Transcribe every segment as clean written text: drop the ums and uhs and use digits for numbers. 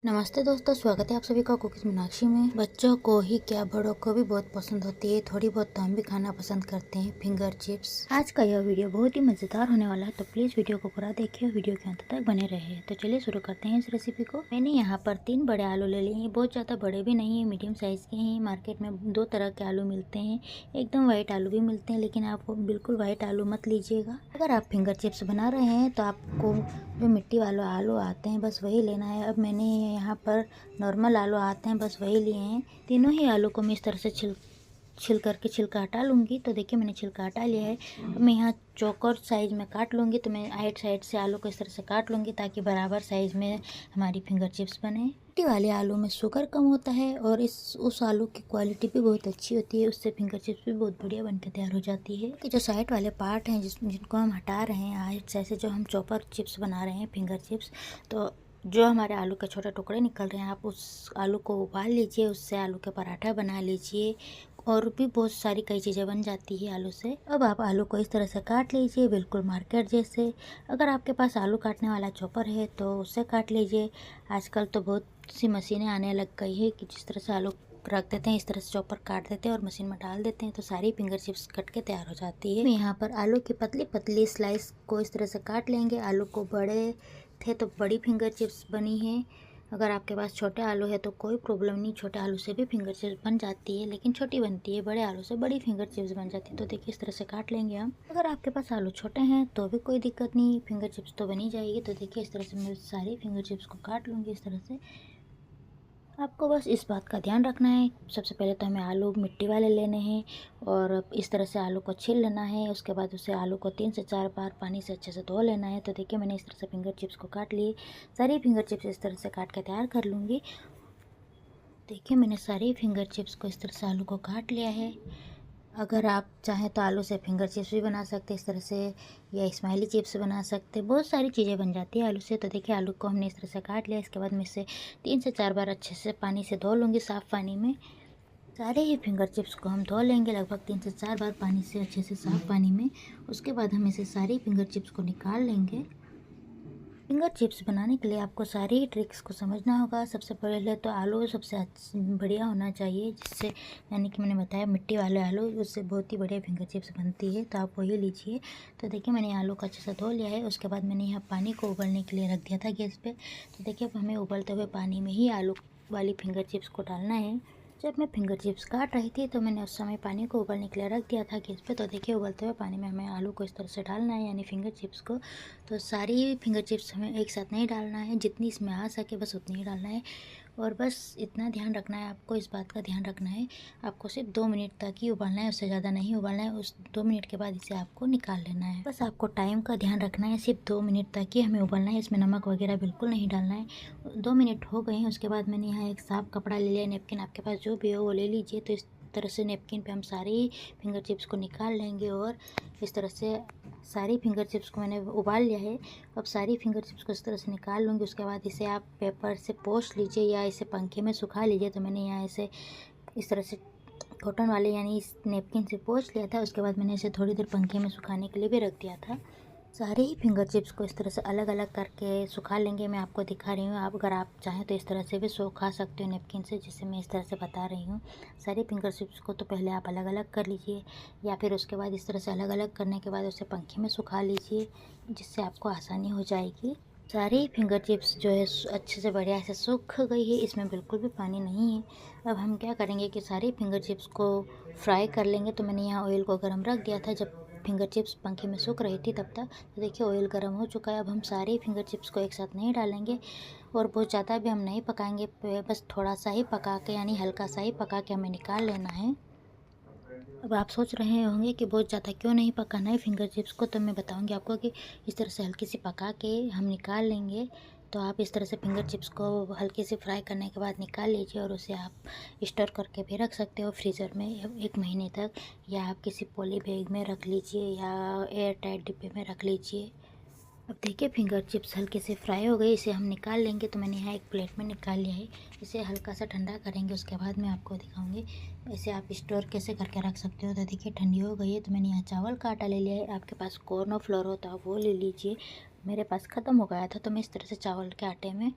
नमस्ते दोस्तों, स्वागत है आप सभी का कुकिंग मीनाक्षी में। बच्चों को ही क्या बड़ों को भी बहुत पसंद होती है, थोड़ी बहुत तो हम भी खाना पसंद करते हैं, फिंगर चिप्स। आज का यह वीडियो बहुत ही मज़ेदार होने वाला है, तो प्लीज़ वीडियो को पूरा देखिए, वीडियो के अंत तक बने रहे। तो चलिए शुरू करते हैं इस रेसिपी को। मैंने यहाँ पर 3 बड़े आलू ले लिए हैं, बहुत ज़्यादा बड़े भी नहीं है, मीडियम साइज़ के हैं। मार्केट में 2 तरह के आलू मिलते हैं, एकदम वाइट आलू भी मिलते हैं, लेकिन आप बिल्कुल वाइट आलू मत लीजिएगा। अगर आप फिंगर चिप्स बना रहे हैं तो आपको जो मिट्टी वाले आलू आते हैं बस वही लेना है। अब मैंने यहाँ पर नॉर्मल आलू आते हैं बस वही लिए हैं। तीनों ही आलू को मैं इस तरह से छिल करके छिलका हटा लूँगी। तो देखिए मैंने छिलका हटा लिया है। अब मैं यहाँ चौकोर साइज़ में काट लूँगी। तो मैं आइट साइड से आलू को इस तरह से काट लूँगी ताकि बराबर साइज़ में हमारी फिंगर चिप्स बने। मिट्टी वाले आलू में शुगर कम होता है और उस आलू की क्वालिटी भी बहुत अच्छी होती है, उससे फिंगर चिप्स भी बहुत बढ़िया बनकर तैयार हो जाती है। कि जो साइड वाले पार्ट हैं जिनको हम हटा रहे हैं आइट साइड से, जो हम चॉपर चिप्स बना रहे हैं फिंगर चिप्स, तो जो हमारे आलू के छोटे टुकड़े निकल रहे हैं आप उस आलू को उबाल लीजिए, उससे आलू के पराठा बना लीजिए और भी बहुत सारी कई चीज़ें बन जाती है आलू से। अब आप आलू को इस तरह से काट लीजिए, बिल्कुल मार्केट जैसे। अगर आपके पास आलू काटने वाला चॉपर है तो उससे काट लीजिए। आजकल तो बहुत सी मशीनें आने लग गई है कि जिस तरह से आलू रख देते हैं, इस तरह से चॉपर काट देते हैं और मशीन में डाल देते हैं तो सारी फिंगर चिप्स कट के तैयार हो जाती है। यहाँ पर आलू की पतली पतली स्लाइस को इस तरह से काट लेंगे। आलू को बड़े थे तो बड़ी फिंगर चिप्स बनी है। अगर आपके पास छोटे आलू है तो कोई प्रॉब्लम नहीं, छोटे आलू से भी फिंगर चिप्स बन जाती है, लेकिन छोटी बनती है। बड़े आलू से बड़ी फिंगर चिप्स बन जाती है। तो देखिए इस तरह से काट लेंगे हम। अगर आपके पास आलू छोटे हैं तो भी कोई दिक्कत नहीं, फिंगर चिप्स तो बनी जाएगी। तो देखिए इस तरह से मैं सारी फिंगर चिप्स को काट लूँगी इस तरह से। आपको बस इस बात का ध्यान रखना है, सबसे पहले तो हमें आलू मिट्टी वाले लेने हैं और इस तरह से आलू को छील लेना है। उसके बाद उसे आलू को 3 से 4 बार पानी से अच्छे से धो लेना है। तो देखिए मैंने इस तरह से फिंगर चिप्स को काट लिए। सारी फिंगर चिप्स इस तरह से काट के तैयार कर लूँगी। देखिए मैंने सारी फिंगर चिप्स को इस तरह से आलू को काट लिया है। अगर आप चाहें तो आलू से फिंगर चिप्स भी बना सकते हैं इस तरह से, या स्माइली चिप्स बना सकते हैं। बहुत सारी चीज़ें बन जाती है आलू से। तो देखिए आलू को हमने इस तरह से काट लिया। इसके बाद मैं इसे 3 से 4 बार अच्छे से पानी से धो लूँगी, साफ़ पानी में। सारे ही फिंगर चिप्स को हम धो लेंगे लगभग 3 से 4 बार पानी से, अच्छे से साफ़ पानी में। उसके बाद हम इसे सारी फिंगर चिप्स को निकाल लेंगे। फिंगर चिप्स बनाने के लिए आपको सारी ट्रिक्स को समझना होगा। सबसे पहले तो आलू सबसे बढ़िया होना चाहिए, जिससे यानी कि मैंने बताया मिट्टी वाले आलू, उससे बहुत ही बढ़िया फिंगर चिप्स बनती है, तो आप वही लीजिए। तो देखिए मैंने आलू को अच्छे से धो लिया है। उसके बाद मैंने यहाँ पानी को उबलने के लिए रख दिया था गैस पे। तो देखिए अब हमें उबलते हुए पानी में ही आलू वाली फिंगर चिप्स को डालना है। जब मैं फिंगर चिप्स काट रही थी तो मैंने उस समय पानी को उबलने के लिए रख दिया था गैस पे। तो देखिए उबलते हुए पानी में हमें आलू को इस तरह से डालना है, यानी फिंगर चिप्स को। तो सारी फिंगर चिप्स हमें एक साथ नहीं डालना है, जितनी इसमें आ सके बस उतनी ही डालना है। और बस इतना ध्यान रखना है आपको, इस बात का ध्यान रखना है आपको सिर्फ 2 मिनट तक ही उबालना है, उससे ज़्यादा नहीं उबालना है। उस 2 मिनट के बाद इसे आपको निकाल लेना है। बस आपको टाइम का ध्यान रखना है, सिर्फ 2 मिनट तक ही हमें उबालना है, इसमें नमक वगैरह बिल्कुल नहीं डालना है। 2 मिनट हो गए हैं। उसके बाद मैंने यहाँ एक साफ़ कपड़ा ले लिया, नैपकिन आपके पास जो भी हो वो ले लीजिए। तो इस तरह से नैपकिन पे हम सारी फिंगर चिप्स को निकाल लेंगे और इस तरह से सारी फिंगर चिप्स को मैंने उबाल लिया है। अब सारी फिंगर चिप्स को इस तरह से निकाल लूँगी। उसके बाद इसे आप पेपर से पोंछ लीजिए या इसे पंखे में सुखा लीजिए। तो मैंने यहाँ इसे इस तरह से कॉटन वाले यानी इस नैपकिन से पोंछ लिया था। उसके बाद मैंने इसे थोड़ी देर पंखे में सुखाने के लिए भी रख दिया था। सारे ही फिंगर चिप्स को इस तरह से अलग अलग करके सुखा लेंगे। मैं आपको दिखा रही हूँ, आप अगर आप चाहें तो इस तरह से भी सुखा सकते हो नैपकिन से, जिससे मैं इस तरह से बता रही हूँ। सारी फिंगर चिप्स को तो पहले आप अलग अलग कर लीजिए, या फिर उसके बाद इस तरह से अलग अलग करने के बाद उसे पंखे में सुखा लीजिए, जिससे आपको आसानी हो जाएगी। सारी फिंगर चिप्स जो है अच्छे से बढ़िया से सूख गई है, इसमें बिल्कुल भी पानी नहीं है। अब हम क्या करेंगे कि सारी फिंगर चिप्स को फ्राई कर लेंगे। तो मैंने यहाँ ऑयल को गर्म रख दिया था, जब फिंगर चिप्स पंखे में सूख रही थी तब तक। तो देखिए ऑयल गर्म हो चुका है। अब हम सारे फिंगर चिप्स को एक साथ नहीं डालेंगे और बहुत ज़्यादा भी हम नहीं पकाएंगे, बस थोड़ा सा ही पका के यानी हल्का सा ही पका के हमें निकाल लेना है। अब आप सोच रहे होंगे कि बहुत ज़्यादा क्यों नहीं पकाना है फिंगर चिप्स को, तो मैं बताऊंगी आपको कि इस तरह से हल्की सी पका के हम निकाल लेंगे। तो आप इस तरह से फिंगर चिप्स को हल्की सी फ्राई करने के बाद निकाल लीजिए और उसे आप स्टोर करके भी रख सकते हो फ्रीज़र में 1 महीने तक, या आप किसी पॉली बैग में रख लीजिए या एयर टाइट डिब्बे में रख लीजिए। अब देखिए फिंगर चिप्स हल्के से फ्राई हो गई, इसे हम निकाल लेंगे। तो मैंने यहाँ एक प्लेट में निकाल लिया है। इसे हल्का सा ठंडा करेंगे, उसके बाद मैं आपको दिखाऊंगी इसे आप स्टोर कैसे करके रख सकते हो। तो देखिए ठंडी हो गई है। तो मैंने यहाँ चावल का आटा ले लिया है, आपके पास कॉर्न फ्लोर हो तो आप वो ले लीजिए। मेरे पास ख़त्म हो गया था तो मैं इस तरह से चावल के आटे में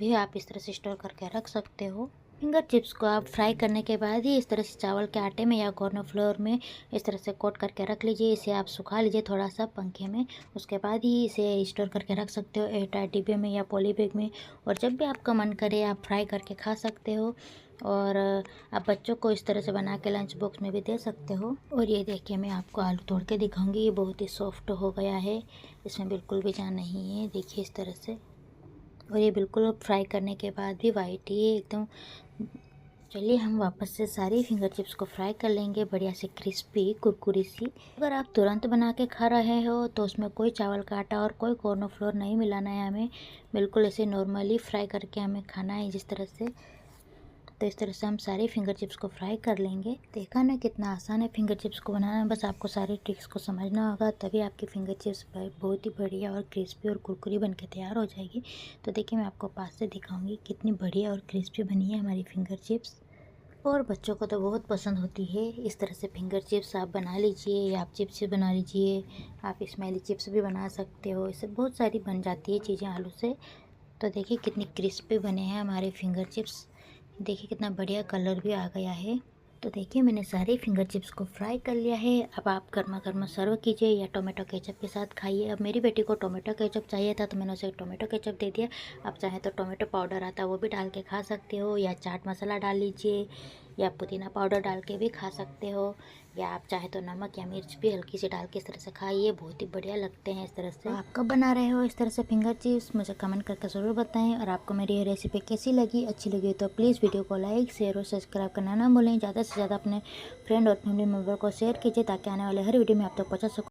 भी आप इस तरह से स्टोर करके रख सकते हो। फिंगर चिप्स को आप फ्राई करने के बाद ही इस तरह से चावल के आटे में या कॉर्नफ्लोर में इस तरह से कोट करके रख लीजिए। इसे आप सुखा लीजिए थोड़ा सा पंखे में, उसके बाद ही इसे स्टोर करके रख सकते हो एयरटाइट डिब्बे में या पॉली बैग में। और जब भी आपका मन करे आप फ्राई करके खा सकते हो। और आप बच्चों को इस तरह से बना के लंच बॉक्स में भी दे सकते हो। और ये देखिए मैं आपको आलू तोड़ के दिखाऊंगी, ये बहुत ही सॉफ्ट हो गया है, इसमें बिल्कुल भी जान नहीं है, देखिए इस तरह से। और ये बिल्कुल फ्राई करने के बाद भी वाइट ही है एकदम। चलिए हम वापस से सारी फिंगर चिप्स को फ्राई कर लेंगे, बढ़िया से क्रिस्पी कुरकुरी सी। अगर आप तुरंत बना के खा रहे हो तो उसमें कोई चावल का आटा और कोई कॉर्नफ्लोर नहीं मिलाना है हमें, बिल्कुल ऐसे नॉर्मली फ्राई करके हमें खाना है जिस तरह से। तो इस तरह से हम सारी फिंगर चिप्स को फ्राई कर लेंगे। देखा ना कितना आसान है फिंगर चिप्स को बनाना, बस आपको सारी ट्रिक्स को समझना होगा, तभी आपकी फिंगर चिप्स बहुत ही बढ़िया और क्रिस्पी और कुरकुरी बन के तैयार हो जाएगी। तो देखिए मैं आपको पास से दिखाऊंगी कितनी बढ़िया और क्रिस्पी बनी है हमारी फिंगर चिप्स। और बच्चों को तो बहुत पसंद होती है। इस तरह से फिंगर चिप्स आप बना लीजिए, या आप चिप्स बना लीजिए, आप स्माइली चिप्स भी बना सकते हो, इससे बहुत सारी बन जाती है चीज़ें आलू से। तो देखिए कितनी क्रिस्पी बने हैं हमारे फिंगर चिप्स, देखिए कितना बढ़िया कलर भी आ गया है। तो देखिए मैंने सारे फिंगर चिप्स को फ्राई कर लिया है। अब आप गर्मा गर्मा सर्व कीजिए या टोमेटो केचप के साथ खाइए। अब मेरी बेटी को टोमेटो केचप चाहिए था तो मैंने उसे टोमेटो केचप दे दिया। आप चाहें तो टोमेटो पाउडर आता है वो भी डाल के खा सकते हो, या चाट मसाला डाल लीजिए, या पुदीना पाउडर डाल के भी खा सकते हो, या आप चाहे तो नमक या मिर्च भी हल्की सी डाल के इस तरह से खाइए, बहुत ही बढ़िया लगते हैं इस तरह से। आप कब बना रहे हो इस तरह से फिंगर चिप्स, मुझे कमेंट करके ज़रूर बताएं। और आपको मेरी ये रेसिपी कैसी लगी, अच्छी लगी तो प्लीज़ वीडियो को लाइक शेयर और सब्सक्राइब करना ना भूलें। ज़्यादा से ज़्यादा अपने फ्रेंड और फैमिली मेम्बर को शेयर कीजिए ताकि आने वाले हर वीडियो में आप तक पहुँचा सकूँ।